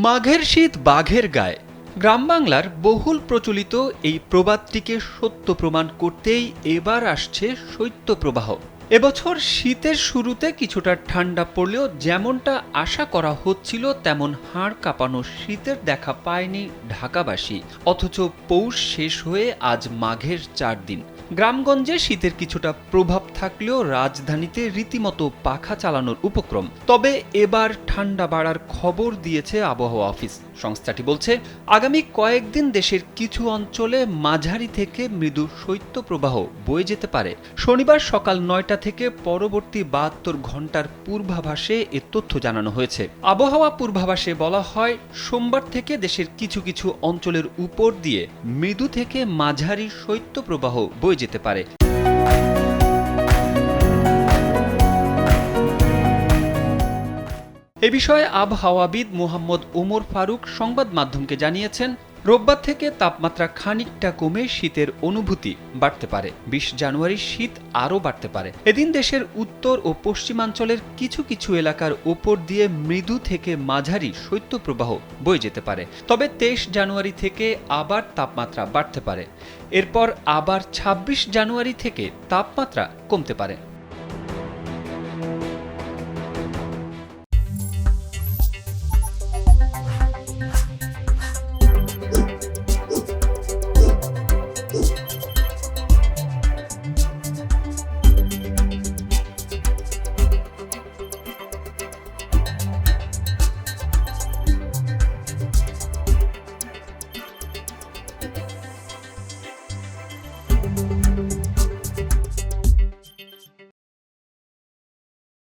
মাঘের শীত বাঘের গায়ে। গ্রাম বাংলার বহুল প্রচলিত এই প্রবাদটিকে সত্য প্রমাণ করতেই এবার আসছে শৈত্যপ্রবাহ। এবছর শীতের শুরুতে কিছুটা ঠান্ডা পড়লেও যেমনটা আশা করা হচ্ছিল তেমন হাড় কাঁপানো শীতের দেখা পায়নি ঢাকাবাসী। অথচ পৌষ শেষ হয়ে আজ মাঘের 4 দিন। গ্রামগঞ্জে শীতের কিছুটা প্রভাব থাকলেও রাজধানীতে রীতিমতো পাখা চালানোর উপক্রম। তবে এবার ঠান্ডা বাড়ার খবর দিয়েছে আবহাওয়া অফিস। সংস্থাটি বলছে, আগামী কয়েকদিন দেশের কিছু অঞ্চলে মাঝারি থেকে মৃদু শৈত্যপ্রবাহ বয়ে যেতে পারে। শনিবার সকাল 9টা থেকে পরবর্তী 72 ঘন্টার পূর্বাভাসে এ তথ্য জানানো হয়েছে। আবহাওয়া পূর্বাভাসে বলা হয়, সোমবার থেকে দেশের কিছু কিছু অঞ্চলের উপর দিয়ে মৃদু থেকে মাঝারি শৈত্যপ্রবাহ বয়ে যেতে পারে। এ বিষয়ে আবহাওয়াবিদ মোহাম্মদ ওমর ফারুক সংবাদ মাধ্যমকে জানিয়েছেন, রোববার থেকে তাপমাত্রা খানিকটা কমে শীতের অনুভূতি বাড়তে পারে। 20 জানুয়ারি শীত আরও বাড়তে পারে। এদিন দেশের উত্তর ও পশ্চিমাঞ্চলের কিছু কিছু এলাকার ওপর দিয়ে মৃদু থেকে মাঝারি শৈত্যপ্রবাহ বয়ে যেতে পারে। তবে 23 জানুয়ারি থেকে আবার তাপমাত্রা বাড়তে পারে। এরপর আবার 26 জানুয়ারি থেকে তাপমাত্রা কমতে পারে।